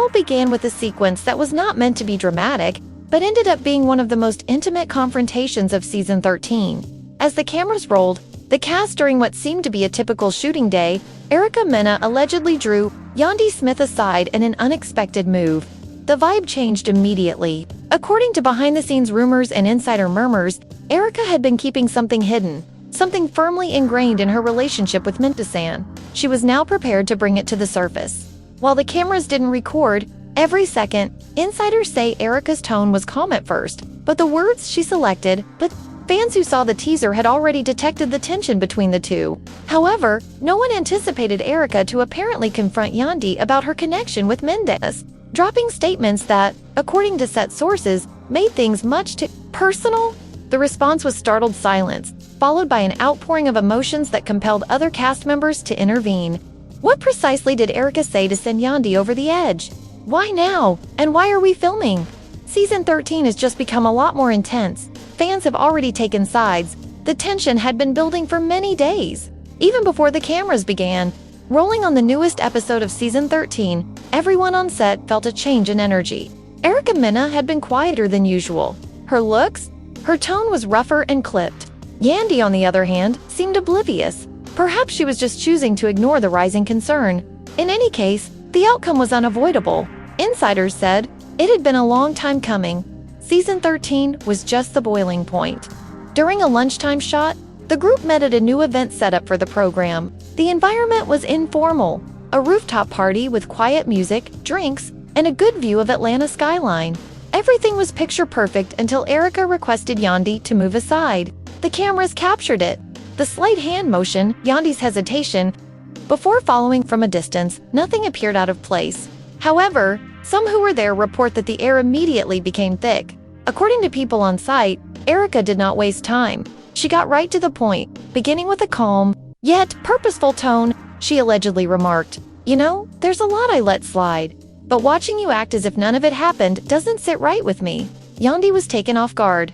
all began with a sequence that was not meant to be dramatic, but ended up being one of the most intimate confrontations of season 13. As the cameras rolled, the cast during what seemed to be a typical shooting day, Mena allegedly drew Yandy Smith aside in an unexpected move. The vibe changed immediately. According to behind-the-scenes rumors and insider murmurs, Erica had been keeping something hidden, something firmly ingrained in her relationship with Mendeecees. She was now prepared to bring it to the surface. While the cameras didn't record every second, insiders say Erica's tone was calm at first, but the words she selected, fans who saw the teaser had already detected the tension between the two. However, no one anticipated Erica to apparently confront Yandy about her connection with Mendeecees, dropping statements that, according to set sources, made things much too personal. The response was startled silence, followed by an outpouring of emotions that compelled other cast members to intervene. What precisely did Erica say to send Yandy over the edge? Why now? And why are we filming? Season 13 has just become a lot more intense. Fans have already taken sides. The tension had been building for many days, even before the cameras began. Rolling on the newest episode of season 13, everyone on set felt a change in energy. Mena had been quieter than usual. Her tone was rougher and clipped. Yandy, on the other hand, seemed oblivious. Perhaps she was just choosing to ignore the rising concern. In any case, the outcome was unavoidable. Insiders said it had been a long time coming. Season 13 was just the boiling point. During a lunchtime shot, the group met at a new event setup for the program. The environment was informal, a rooftop party with quiet music, drinks, and a good view of Atlanta skyline. Everything was picture perfect until Erica requested Yandy to move aside. The cameras captured it. The slight hand motion, Yandy's hesitation, before following from a distance, nothing appeared out of place. However, some who were there report that the air immediately became thick. According to people on site, Erica did not waste time. She got right to the point, beginning with a calm, yet purposeful tone. She allegedly remarked, "You know, there's a lot I let slide, but watching you act as if none of it happened doesn't sit right with me." Yandy was taken off guard.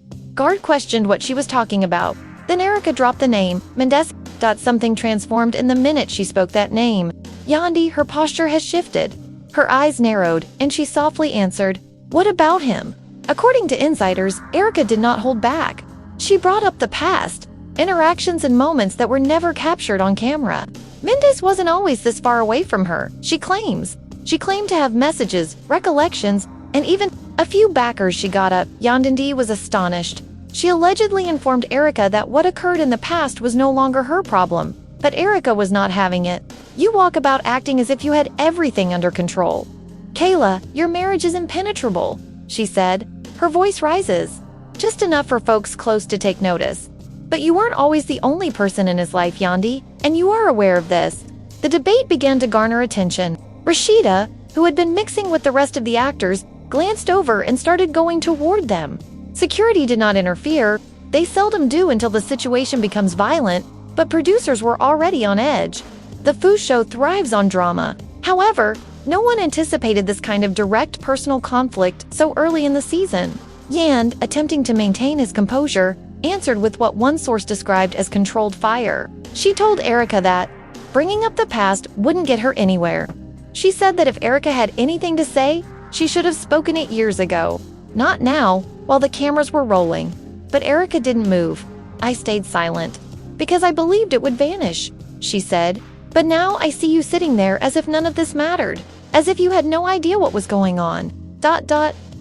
Questioned what she was talking about. Then Erica dropped the name, Mendeecees. Something transformed in the minute she spoke that name. Yandy, her posture has shifted. Her eyes narrowed, and she softly answered, "What about him?" According to insiders, Erica did not hold back. She brought up the past, interactions and moments that were never captured on camera. Mendeecees wasn't always this far away from her, she claims. She claimed to have messages, recollections, and even a few backers. She got up. Yandy was astonished. She allegedly informed Erica that what occurred in the past was no longer her problem, but Erica was not having it. "You walk about acting as if you had everything under control. Kayla, your marriage is impenetrable," she said. Her voice rises, just enough for folks close to take notice. "But you weren't always the only person in his life, Yandy, and you are aware of this." The debate began to garner attention. Rashida, who had been mixing with the rest of the actors, glanced over and started going toward them. Security did not interfere. They seldom do until the situation becomes violent, but producers were already on edge. The Foo show thrives on drama. However, no one anticipated this kind of direct personal conflict so early in the season. Yandy, attempting to maintain his composure, answered with what one source described as controlled fire. She told Erica that bringing up the past wouldn't get her anywhere. She said that if Erica had anything to say, she should have spoken it years ago. Not now, while the cameras were rolling. But Erica didn't move. "I stayed silent because I believed it would vanish," she said. "But now I see you sitting there as if none of this mattered, as if you had no idea what was going on.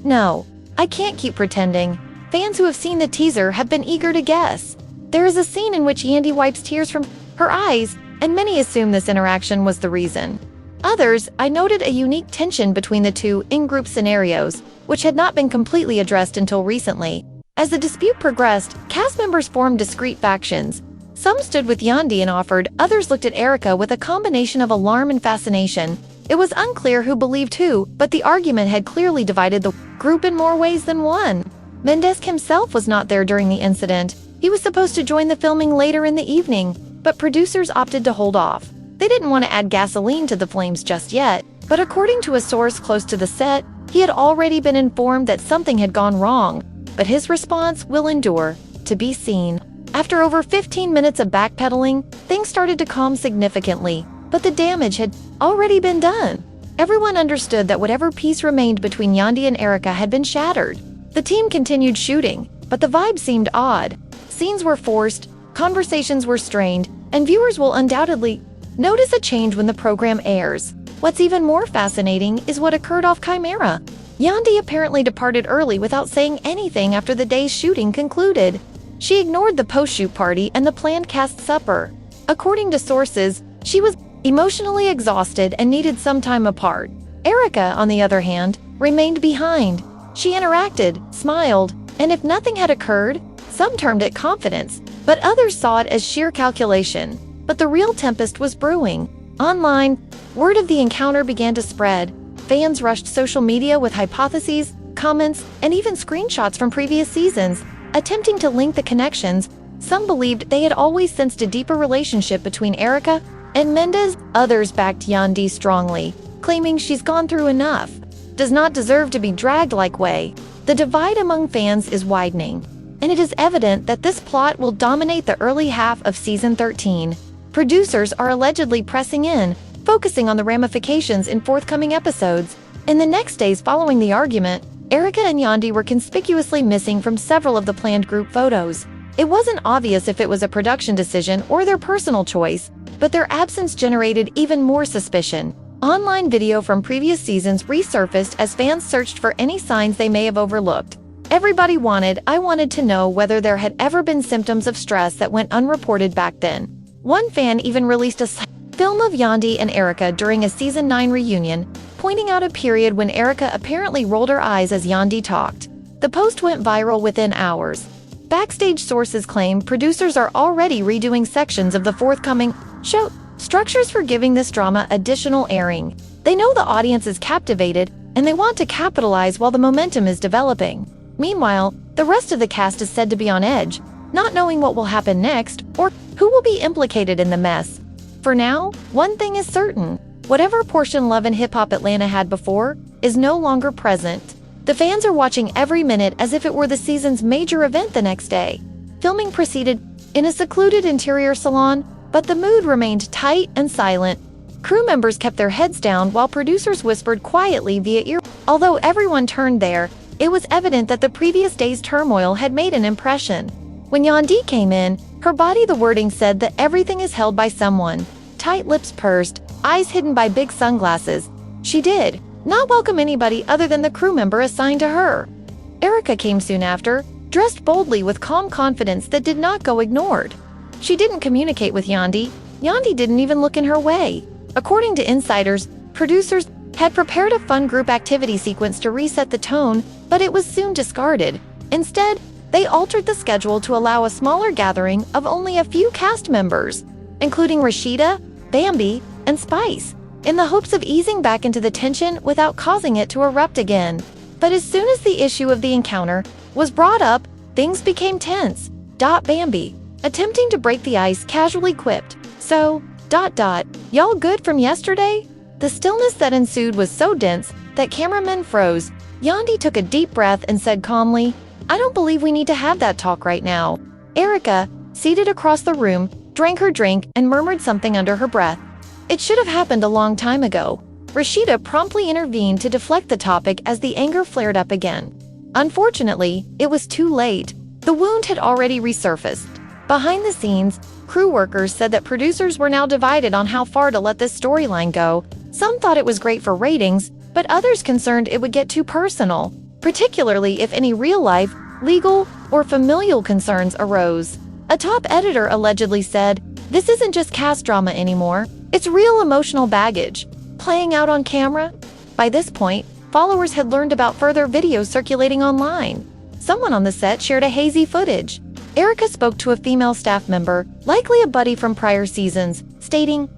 No, I can't keep pretending." Fans who have seen the teaser have been eager to guess. There is a scene in which Yandy wipes tears from her eyes, and many assume this interaction was the reason. Others, I noted a unique tension between the two in-group scenarios, which had not been completely addressed until recently. As the dispute progressed, cast members formed discrete factions. Some stood with Yandy and offered, others looked at Erica with a combination of alarm and fascination. It was unclear who believed who, but the argument had clearly divided the group in more ways than one. Mendeecees himself was not there during the incident. He was supposed to join the filming later in the evening, but producers opted to hold off. They didn't want to add gasoline to the flames just yet, but according to a source close to the set, he had already been informed that something had gone wrong. But his response will endure to be seen. After over 15 minutes of backpedaling, things started to calm significantly, but the damage had already been done. Everyone understood that whatever peace remained between Yandy and Erica had been shattered. The team continued shooting, but the vibe seemed odd. Scenes were forced, conversations were strained, and viewers will undoubtedly notice a change when the program airs. What's even more fascinating is what occurred off camera. Yandy apparently departed early without saying anything after the day's shooting concluded. She ignored the post-shoot party and the planned cast supper. According to sources, she was emotionally exhausted and needed some time apart. Erica, on the other hand, remained behind. She interacted, smiled, and if nothing had occurred, some termed it confidence, but others saw it as sheer calculation. But the real tempest was brewing. Online, word of the encounter began to spread. Fans rushed social media with hypotheses, comments, and even screenshots from previous seasons, attempting to link the connections. Some believed they had always sensed a deeper relationship between Erica and Mendeecees. Others backed Yandy strongly, claiming she's gone through enough, does not deserve to be dragged like way. The divide among fans is widening, and it is evident that this plot will dominate the early half of season 13. Producers are allegedly pressing in, focusing on the ramifications in forthcoming episodes. In the next days following the argument, Erica and Yandy were conspicuously missing from several of the planned group photos. It wasn't obvious if it was a production decision or their personal choice, but their absence generated even more suspicion. Online video from previous seasons resurfaced as fans searched for any signs they may have overlooked. I wanted to know whether there had ever been symptoms of stress that went unreported back then. One fan even released a film of Yandy and Erica during a season 9 reunion, pointing out a period when Erica apparently rolled her eyes as Yandy talked. The post went viral within hours. Backstage sources claim producers are already redoing sections of the forthcoming show structures for giving this drama additional airing. They know the audience is captivated, and they want to capitalize while the momentum is developing. Meanwhile, the rest of the cast is said to be on edge, not knowing what will happen next or who will be implicated in the mess. For now, one thing is certain. Whatever portion Love and Hip Hop Atlanta had before is no longer present. The fans are watching every minute as if it were the season's major event the next day. Filming proceeded in a secluded interior salon, but the mood remained tight and silent. Crew members kept their heads down while producers whispered quietly via ear. Although everyone turned there, it was evident that the previous day's turmoil had made an impression. When Yandy came in, her body the wording said that everything is held by someone. Tight lips pursed, eyes hidden by big sunglasses. She did not welcome anybody other than the crew member assigned to her. Erica came soon after, dressed boldly with calm confidence that did not go ignored. She didn't communicate with Yandy. Yandy didn't even look in her way. According to insiders, producers had prepared a fun group activity sequence to reset the tone, but it was soon discarded. Instead, they altered the schedule to allow a smaller gathering of only a few cast members, including Rashida, Bambi, and Spice, in the hopes of easing back into the tension without causing it to erupt again. But as soon as the issue of the encounter was brought up, things became tense. Bambi, attempting to break the ice, casually quipped, "So, y'all good from yesterday?" The stillness that ensued was so dense that cameramen froze. Yandy took a deep breath and said calmly, "I don't believe we need to have that talk right now." Erica, seated across the room, drank her drink and murmured something under her breath. "It should have happened a long time ago." Rashida promptly intervened to deflect the topic as the anger flared up again. Unfortunately, it was too late. The wound had already resurfaced. Behind the scenes, crew workers said that producers were now divided on how far to let this storyline go. Some thought it was great for ratings, but others concerned it would get too personal, particularly if any real-life, legal, or familial concerns arose. A top editor allegedly said, "This isn't just cast drama anymore. It's real emotional baggage, playing out on camera." By this point, followers had learned about further videos circulating online. Someone on the set shared a hazy footage. Erica spoke to a female staff member, likely a buddy from prior seasons, stating,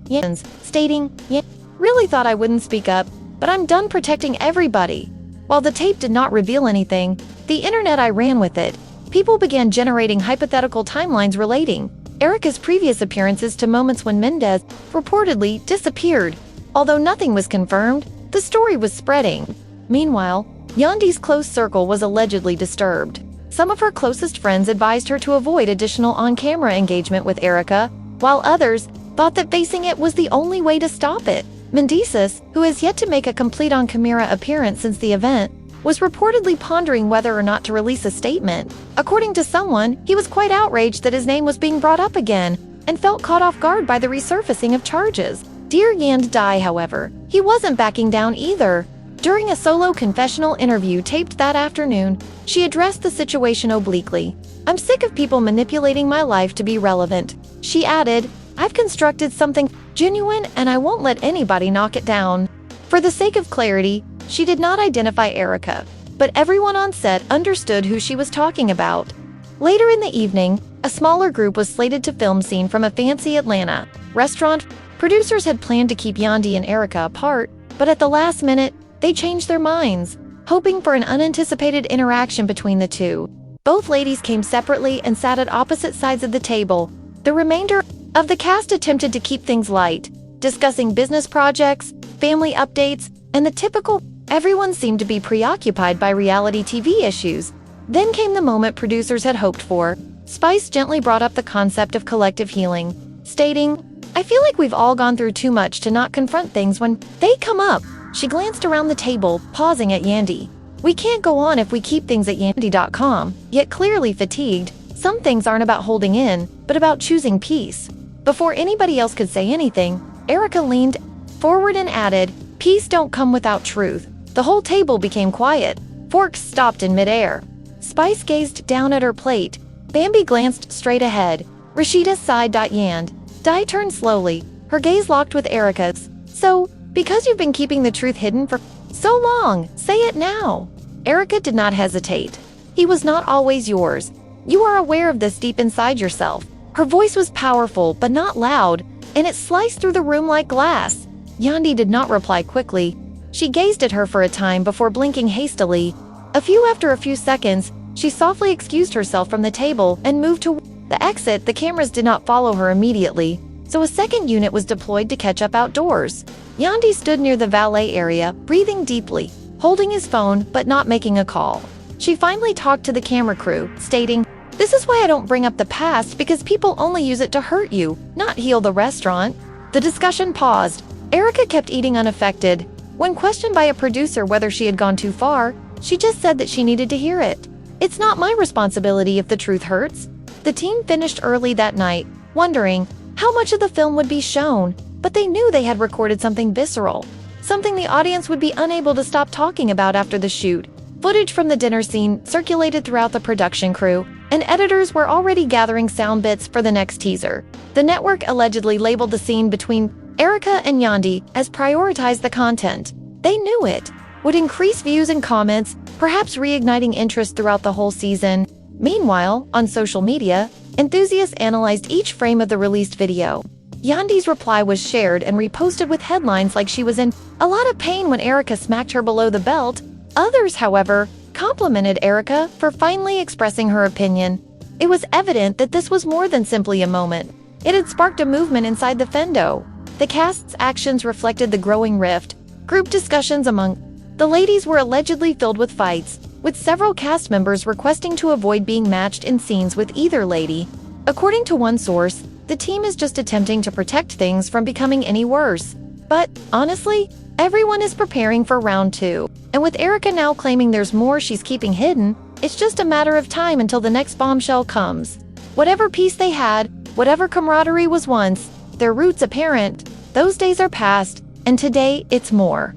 "Really thought I wouldn't speak up, but I'm done protecting everybody." While the tape did not reveal anything, the internet ran with it. People began generating hypothetical timelines relating Erica's previous appearances to moments when Mendeecees reportedly disappeared. Although nothing was confirmed, the story was spreading. Meanwhile, Yandy's close circle was allegedly disturbed. Some of her closest friends advised her to avoid additional on-camera engagement with Erica, while others thought that facing it was the only way to stop it. Mendeecees, who has yet to make a complete on-camera appearance since the event, was reportedly pondering whether or not to release a statement. According to someone, he was quite outraged that his name was being brought up again and felt caught off guard by the resurfacing of charges. Dear Yandy, however, he wasn't backing down either. During a solo confessional interview taped that afternoon, she addressed the situation obliquely. "I'm sick of people manipulating my life to be relevant." She added, "I've constructed something genuine and I won't let anybody knock it down." For the sake of clarity, she did not identify Erica, but everyone on set understood who she was talking about. Later in the evening, a smaller group was slated to film scene from a fancy Atlanta restaurant. Producers had planned to keep Yandy and Erica apart, but at the last minute, they changed their minds, hoping for an unanticipated interaction between the two. Both ladies came separately and sat at opposite sides of the table. The remainder of the cast attempted to keep things light, discussing business projects, family updates, and the typical. Everyone seemed to be preoccupied by reality TV issues. Then came the moment producers had hoped for. Spice gently brought up the concept of collective healing, stating, "I feel like we've all gone through too much to not confront things when they come up." She glanced around the table, pausing at Yandy. "We can't go on if we keep things at Yandy.com, yet clearly fatigued. Some things aren't about holding in, but about choosing peace." Before anybody else could say anything, Erica leaned forward and added, "Peace don't come without truth." The whole table became quiet. Forks stopped in midair. Spice gazed down at her plate. Bambi glanced straight ahead. Rashida sighed. Yandy turned slowly, her gaze locked with Erica's. "So, because you've been keeping the truth hidden for so long, say it now." Erica did not hesitate. "He was not always yours. You are aware of this deep inside yourself." Her voice was powerful but not loud, and it sliced through the room like glass. Yandy did not reply quickly. She gazed at her for a time before blinking hastily. After a few seconds, she softly excused herself from the table and moved to the exit. The cameras did not follow her immediately, so a second unit was deployed to catch up outdoors. Yandy stood near the valet area, breathing deeply, holding his phone but not making a call. She finally talked to the camera crew, stating, "This is why I don't bring up the past, because people only use it to hurt you, not heal the restaurant." The discussion paused. Erica kept eating unaffected. When questioned by a producer whether she had gone too far, she just said that she needed to hear it. "It's not my responsibility if the truth hurts." The team finished early that night, wondering how much of the film would be shown, but they knew they had recorded something visceral, something the audience would be unable to stop talking about after the shoot. Footage from the dinner scene circulated throughout the production crew, and editors were already gathering sound bits for the next teaser. The network allegedly labeled the scene between Erica and Yandy as prioritized the content. They knew it would increase views and comments, perhaps reigniting interest throughout the whole season. Meanwhile, on social media, enthusiasts analyzed each frame of the released video. Yandy's reply was shared and reposted with headlines like she was in a lot of pain when Erica smacked her below the belt. Others, however, complimented Erica for finally expressing her opinion. It was evident that this was more than simply a moment. It had sparked a movement inside the Fendo. The cast's actions reflected the growing rift. Group discussions among the ladies were allegedly filled with fights, with several cast members requesting to avoid being matched in scenes with either lady. According to one source, the team is just attempting to protect things from becoming any worse. But, honestly, everyone is preparing for round 2. And with Erica now claiming there's more she's keeping hidden, it's just a matter of time until the next bombshell comes. Whatever peace they had, whatever camaraderie was once, their roots apparent, those days are past, and today it's more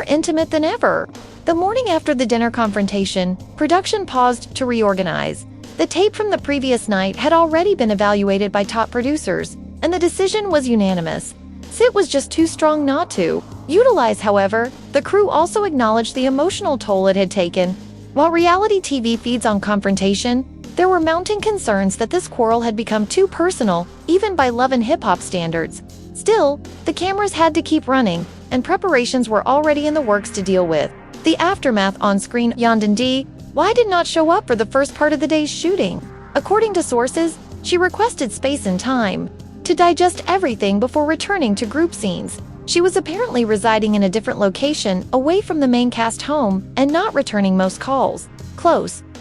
intimate than ever. The morning after the dinner confrontation, production paused to reorganize. The tape from the previous night had already been evaluated by top producers, and the decision was unanimous. Sit was just too strong not to utilize. However, the crew also acknowledged the emotional toll it had taken. While reality TV feeds on confrontation, there were mounting concerns that this quarrel had become too personal, even by love and hip-hop standards. Still, the cameras had to keep running, and preparations were already in the works to deal with the aftermath on screen. Yandy did not show up for the first part of the day's shooting. According to sources, she requested space and time to digest everything before returning to group scenes. She was apparently residing in a different location, away from the main cast home, and not returning most calls.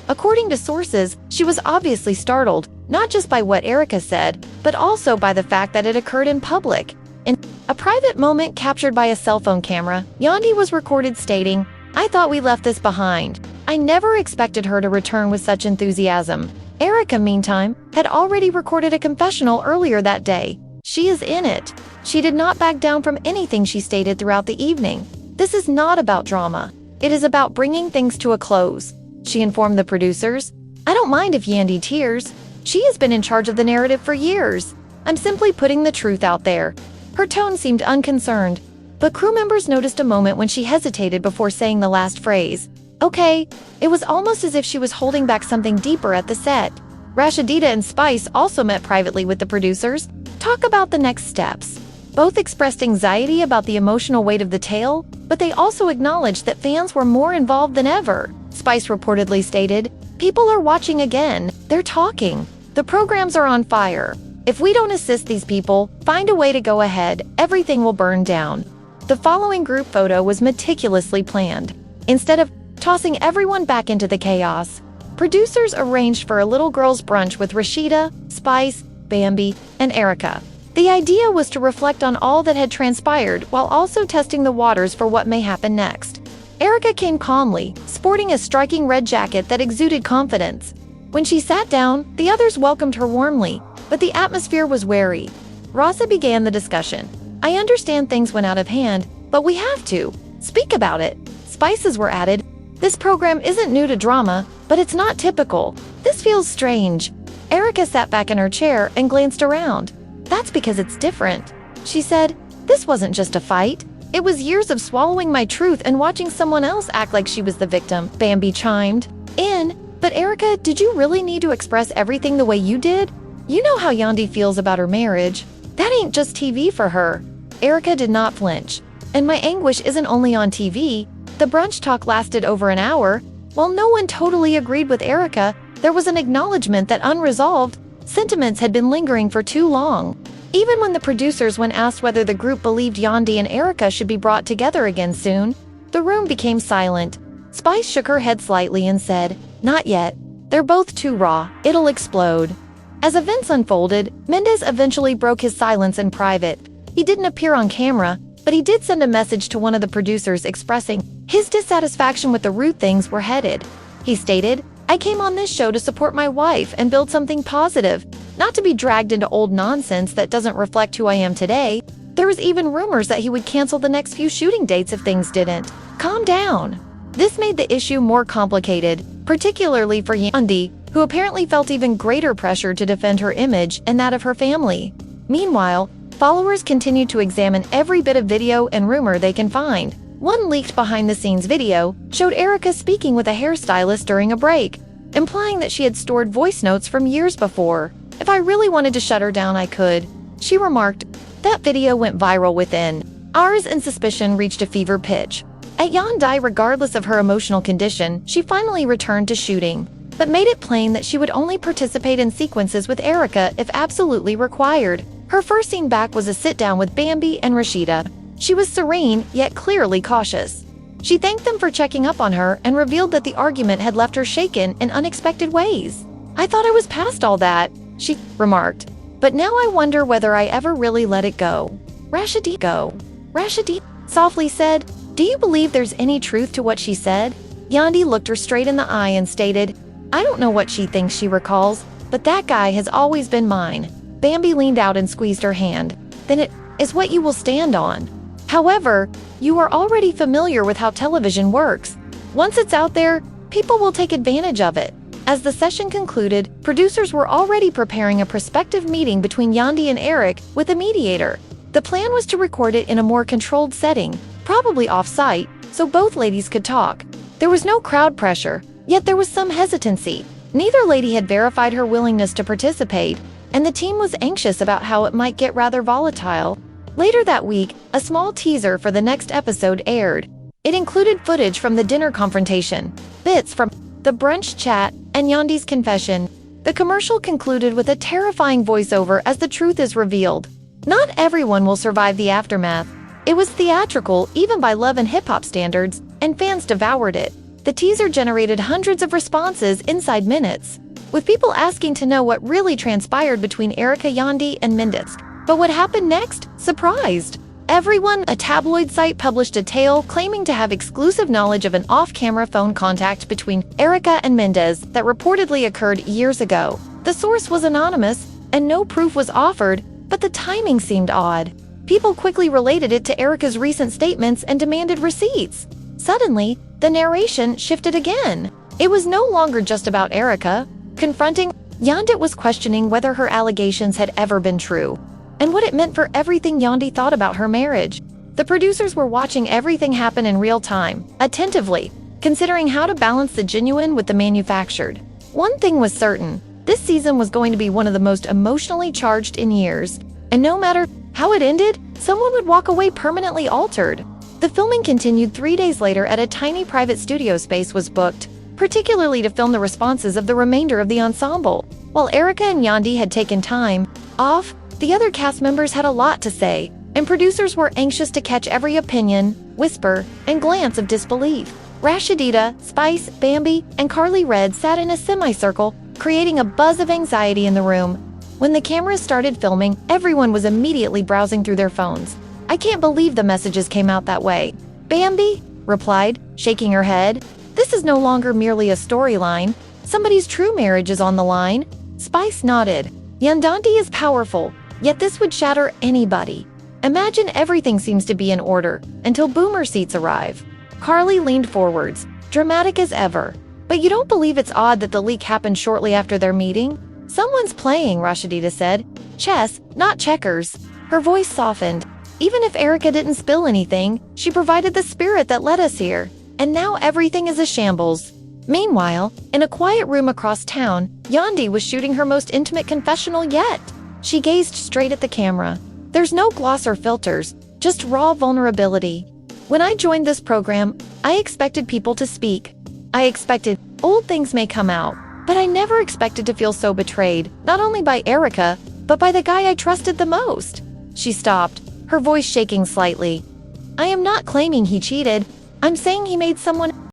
According to sources, she was obviously startled, not just by what Erica said, but also by the fact that it occurred in public. A private moment captured by a cell phone camera, Yandy was recorded stating, "I thought we left this behind. I never expected her to return with such enthusiasm." Erica, meantime, had already recorded a confessional earlier that day. She is in it. She did not back down from anything she stated throughout the evening. "This is not about drama. It is about bringing things to a close," she informed the producers. "I don't mind if Yandy tears. She has been in charge of the narrative for years. I'm simply putting the truth out there." Her tone seemed unconcerned, but crew members noticed a moment when she hesitated before saying the last phrase. "Okay." It was almost as if she was holding back something deeper at the set. Rashidita and Spice also met privately with the producers. Talk about the next steps. Both expressed anxiety about the emotional weight of the tale, but they also acknowledged that fans were more involved than ever. Spice reportedly stated, "People are watching again. They're talking. The programs are on fire. If we don't assist these people, find a way to go ahead, everything will burn down." The following group photo was meticulously planned. Instead of tossing everyone back into the chaos, producers arranged for a little girls' brunch with Rashida, Spice, Bambi, and Erica. The idea was to reflect on all that had transpired while also testing the waters for what may happen next. Erica came calmly, sporting a striking red jacket that exuded confidence. When she sat down, the others welcomed her warmly, but the atmosphere was wary. Rasa began the discussion. "I understand things went out of hand, but we have to speak about it." Spices were added. "This program isn't new to drama, but it's not typical. This feels strange." Erica sat back in her chair and glanced around. "That's because it's different," she said. "This wasn't just a fight. It was years of swallowing my truth and watching someone else act like she was the victim," Bambi chimed in. "But Erica, did you really need to express everything the way you did? You know how Yandy feels about her marriage. That ain't just TV for her." Erica did not flinch. "And my anguish isn't only on TV." The brunch talk lasted over an hour. While no one totally agreed with Erica, there was an acknowledgement that unresolved sentiments had been lingering for too long. Even when the producers, when asked whether the group believed Yandy and Erica should be brought together again soon, the room became silent. Spice shook her head slightly and said, "Not yet. They're both too raw. It'll explode." As events unfolded, Mendeecees eventually broke his silence in private. He didn't appear on camera, but he did send a message to one of the producers expressing his dissatisfaction with the route things were headed. He stated, "I came on this show to support my wife and build something positive, not to be dragged into old nonsense that doesn't reflect who I am today." There was even rumors that he would cancel the next few shooting dates if things didn't calm down. This made the issue more complicated, particularly for Yandy, who apparently felt even greater pressure to defend her image and that of her family. Meanwhile, followers continued to examine every bit of video and rumor they can find. One leaked behind-the-scenes video showed Erica speaking with a hairstylist during a break, implying that she had stored voice notes from years before. "If I really wanted to shut her down, I could," she remarked. That video went viral within hours and suspicion reached a fever pitch. At Yandy, regardless of her emotional condition, she finally returned to shooting, but made it plain that she would only participate in sequences with Erica if absolutely required. Her first scene back was a sit-down with Bambi and Rashida. She was serene, yet clearly cautious. She thanked them for checking up on her and revealed that the argument had left her shaken in unexpected ways. "I thought I was past all that," she remarked. "But now I wonder whether I ever really let it go." Rashidita softly said, "Do you believe there's any truth to what she said?" Yandy looked her straight in the eye and stated, "I don't know what she thinks she recalls, but that guy has always been mine." Bambi leaned out and squeezed her hand. "Then it is what you will stand on. However, you are already familiar with how television works. Once it's out there, people will take advantage of it." As the session concluded, producers were already preparing a prospective meeting between Yandy and Eric with a mediator. The plan was to record it in a more controlled setting, probably off-site, so both ladies could talk. There was no crowd pressure, yet there was some hesitancy. Neither lady had verified her willingness to participate, and the team was anxious about how it might get rather volatile. Later that week, a small teaser for the next episode aired. It included footage from the dinner confrontation, bits from the brunch chat, and Yandy's confession. The commercial concluded with a terrifying voiceover as the truth is revealed. Not everyone will survive the aftermath. It was theatrical, even by love and hip-hop standards, and fans devoured it. The teaser generated hundreds of responses inside minutes, with people asking to know what really transpired between Erica, Yandy, and Mendeecees. But what happened next surprised. A tabloid site published a tale claiming to have exclusive knowledge of an off-camera phone contact between Erica and Mendeecees that reportedly occurred years ago. The source was anonymous, and no proof was offered, but the timing seemed odd. People quickly related it to Erica's recent statements and demanded receipts. Suddenly, the narration shifted again. It was no longer just about Erica. Confronting Yandy was questioning whether her allegations had ever been true, and what it meant for everything Yandy thought about her marriage. The producers were watching everything happen in real time, attentively, considering how to balance the genuine with the manufactured. One thing was certain: this season was going to be one of the most emotionally charged in years, and no matter how it ended, someone would walk away permanently altered. The filming continued 3 days later at a tiny private studio space was booked, particularly to film the responses of the remainder of the ensemble. While Erica and Yandy had taken time off, the other cast members had a lot to say, and producers were anxious to catch every opinion, whisper, and glance of disbelief. Rashidita, Spice, Bambi, and Carly Red sat in a semicircle, creating a buzz of anxiety in the room. When the cameras started filming, everyone was immediately browsing through their phones. "I can't believe the messages came out that way," Bambi replied, shaking her head. "This is no longer merely a storyline. Somebody's true marriage is on the line." Spice nodded. "Yandy is powerful, yet this would shatter anybody. Imagine everything seems to be in order until boomer seats arrive." Carly leaned forwards, dramatic as ever. "But you don't believe it's odd that the leak happened shortly after their meeting?" "Someone's playing," Rashidita said. "Chess, not checkers." Her voice softened. "Even if Erica didn't spill anything, she provided the spirit that led us here. And now everything is a shambles." Meanwhile, in a quiet room across town, Yandy was shooting her most intimate confessional yet. She gazed straight at the camera. There's no gloss or filters, just raw vulnerability. "When I joined this program, I expected people to speak. I expected old things may come out, but I never expected to feel so betrayed, not only by Erica, but by the guy I trusted the most." She stopped, her voice shaking slightly. "I am not claiming he cheated. I'm saying he made someone